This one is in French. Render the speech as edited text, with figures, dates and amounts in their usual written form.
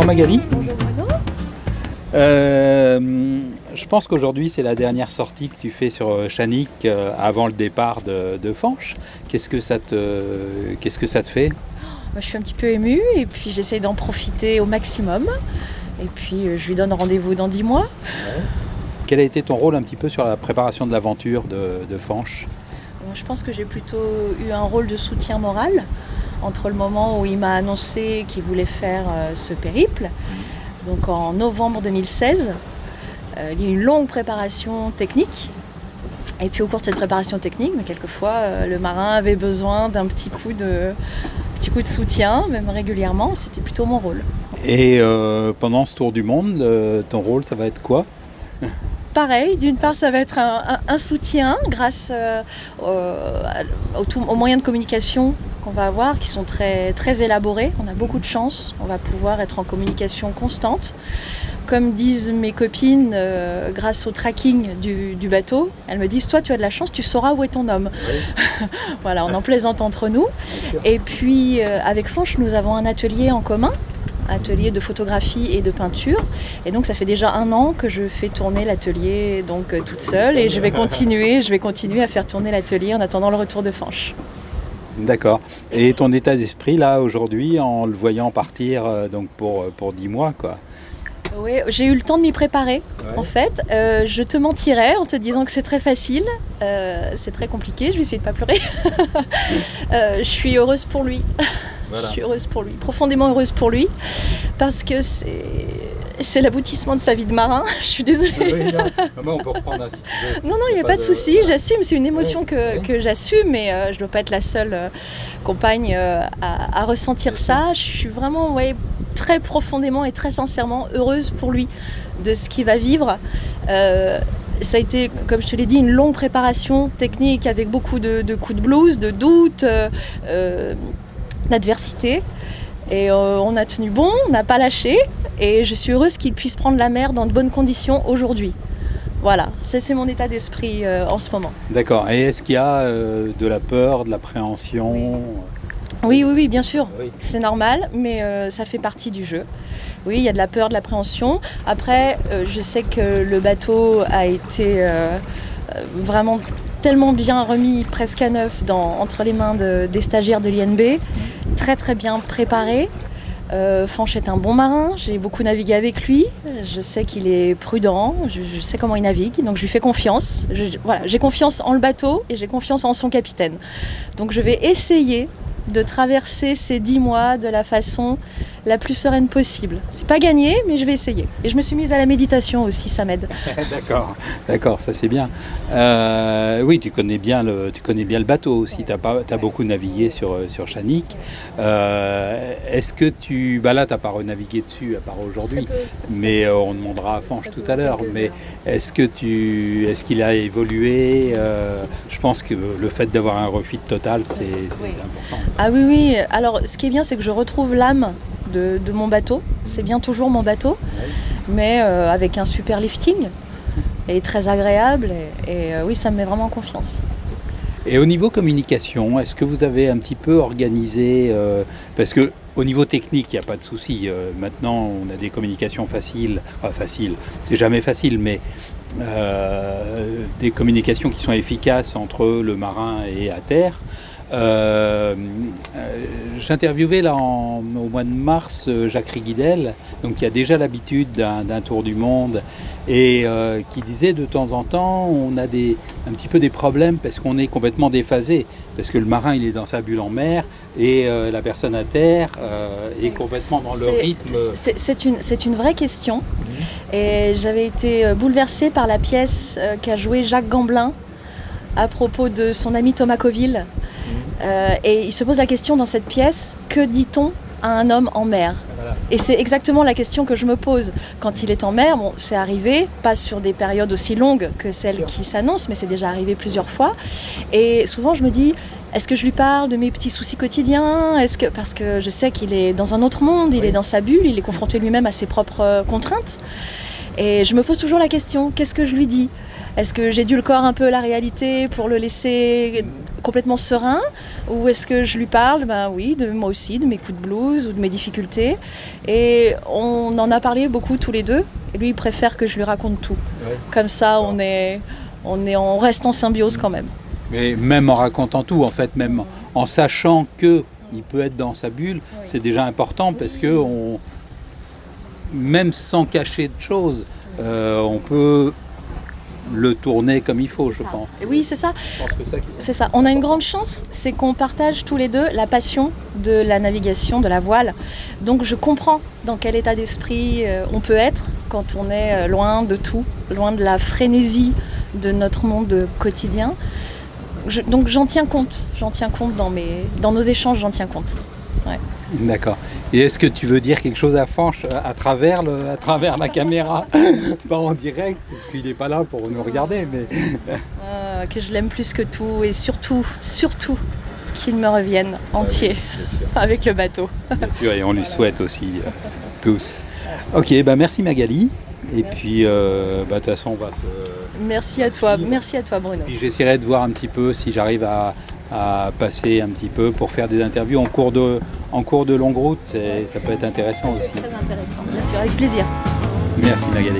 Magali. Bonjour Bruno. Je pense qu'aujourd'hui c'est la dernière sortie que tu fais sur Chanic avant le départ de Fanche. Qu'est-ce que ça te fait? Je suis un petit peu émue et puis j'essaye d'en profiter au maximum. Et puis je lui donne rendez-vous dans 10 mois. Quel a été ton rôle un petit peu sur la préparation de l'aventure de Fanche? Je pense que j'ai plutôt eu un rôle de soutien moral entre le moment où il m'a annoncé qu'il voulait faire ce périple. Donc en novembre 2016, il y a eu une longue préparation technique. Et puis au cours de cette préparation technique, mais quelquefois le marin avait besoin d'un petit coup de soutien, même régulièrement. C'était plutôt mon rôle. Et pendant ce tour du monde, ton rôle, ça va être quoi? Pareil, d'une part ça va être un soutien grâce aux moyens de communication qu'on va avoir, qui sont très, très élaborés. On a beaucoup de chance, on va pouvoir être en communication constante. Comme disent mes copines, grâce au tracking du bateau, elles me disent « Toi, tu as de la chance, tu sauras où est ton homme. Oui. » Voilà, on en plaisante entre nous. Et puis, avec Fanche, nous avons un atelier en commun, atelier de photographie et de peinture. Et donc, ça fait déjà 1 an que je fais tourner l'atelier toute seule. Et je vais continuer à faire tourner l'atelier en attendant le retour de Fanche. D'accord. Et ton état d'esprit, là, aujourd'hui, en le voyant partir pour 10 mois, quoi? Oui, j'ai eu le temps de m'y préparer, en fait. Je te mentirais en te disant que c'est très facile. C'est très compliqué, je vais essayer de ne pas pleurer. Je suis heureuse pour lui. Voilà. Je suis heureuse pour lui, profondément heureuse pour lui, parce que c'est l'aboutissement de sa vie de marin. Je suis désolée. Oui, non, on peut reprendre si tu veux. Non, il n'y a pas de souci, j'assume. C'est une émotion que j'assume, mais je ne dois pas être la seule compagne à ressentir ça. Je suis vraiment très profondément et très sincèrement heureuse pour lui de ce qu'il va vivre. Ça a été, comme je te l'ai dit, une longue préparation technique avec beaucoup de coups de blues, de doutes, d'adversité. Et on a tenu bon, on n'a pas lâché. Et je suis heureuse qu'il puisse prendre la mer dans de bonnes conditions aujourd'hui. Voilà, ça c'est mon état d'esprit en ce moment. D'accord. Et est-ce qu'il y a de la peur, de l'appréhension? Oui, bien sûr. Oui. C'est normal, mais ça fait partie du jeu. Oui, il y a de la peur, de l'appréhension. Après, je sais que le bateau a été vraiment tellement bien remis, presque à neuf, entre les mains des stagiaires de l'INB. Très très bien préparé. Fanche est un bon marin, j'ai beaucoup navigué avec lui, je sais qu'il est prudent, je sais comment il navigue, donc je lui fais confiance. J'ai confiance en le bateau et j'ai confiance en son capitaine. Donc je vais essayer de traverser ces 10 mois de la façon la plus sereine possible. C'est pas gagné, mais je vais essayer. Et je me suis mise à la méditation aussi, ça m'aide. D'accord, ça c'est bien. Oui, tu connais bien le bateau aussi. T'as beaucoup navigué sur Chanic. Est-ce que là, t'as pas renavigué dessus à part aujourd'hui, mais on demandera à Fanche tout à l'heure. Mais est-ce qu'il a évolué? Je pense que le fait d'avoir un refit total, c'est important. Ah oui. Alors, ce qui est bien, c'est que je retrouve l'âme de mon bateau. C'est bien toujours mon bateau, mais avec un super lifting et très agréable. Et oui, ça me met vraiment en confiance. Et au niveau communication, est-ce que vous avez un petit peu organisé parce que au niveau technique, il n'y a pas de souci. Maintenant, on a des communications faciles. Facile, c'est jamais facile, mais des communications qui sont efficaces entre le marin et à terre. J'interviewais là au mois de mars Jacques Riguidel, donc qui a déjà l'habitude d'un tour du monde et qui disait de temps en temps on a un petit peu des problèmes parce qu'on est complètement déphasé, parce que le marin il est dans sa bulle en mer et la personne à terre est complètement dans le rythme. C'est une vraie question et j'avais été bouleversée par la pièce qu'a jouée Jacques Gamblin à propos de son ami Thomas Coville. Et il se pose la question dans cette pièce, que dit-on à un homme en mer? Voilà. Et c'est exactement la question que je me pose. Quand il est en mer, c'est arrivé, pas sur des périodes aussi longues que celles qui s'annoncent, mais c'est déjà arrivé plusieurs fois. Et souvent je me dis, est-ce que je lui parle de mes petits soucis quotidiens? Parce que je sais qu'il est dans un autre monde, il est dans sa bulle, il est confronté lui-même à ses propres contraintes. Et je me pose toujours la question, qu'est-ce que je lui dis? Est-ce que j'édulcore un peu la réalité pour le laisser complètement serein, ou est-ce que je lui parle, oui, de moi aussi, de mes coups de blues ou de mes difficultés. Et on en a parlé beaucoup tous les deux. Et lui, il préfère que je lui raconte tout. Ouais. Comme ça, on reste en symbiose quand même. Mais même en racontant tout, en fait, même en sachant qu'il peut être dans sa bulle, c'est déjà important parce que même sans cacher de choses, on peut le tourner comme il faut, je pense. Oui, c'est ça. Je pense que C'est ça. On a une grande chance, c'est qu'on partage tous les deux la passion de la navigation, de la voile. Donc je comprends dans quel état d'esprit on peut être quand on est loin de tout, loin de la frénésie de notre monde quotidien. Donc j'en tiens compte dans nos échanges, j'en tiens compte. Ouais. D'accord. Et est-ce que tu veux dire quelque chose à Fanch à travers la caméra, pas en direct, parce qu'il n'est pas là pour nous regarder, mais que je l'aime plus que tout et surtout qu'il me revienne entier avec le bateau. Bien sûr, et on lui souhaite aussi tous. Ok, merci Magali. Et puis, de toute façon, on va se... Merci à toi Bruno. Puis j'essaierai de voir un petit peu si j'arrive à passer un petit peu pour faire des interviews en cours de longue route. Ça peut être intéressant aussi. Très intéressant, bien sûr, avec plaisir. Merci Magali.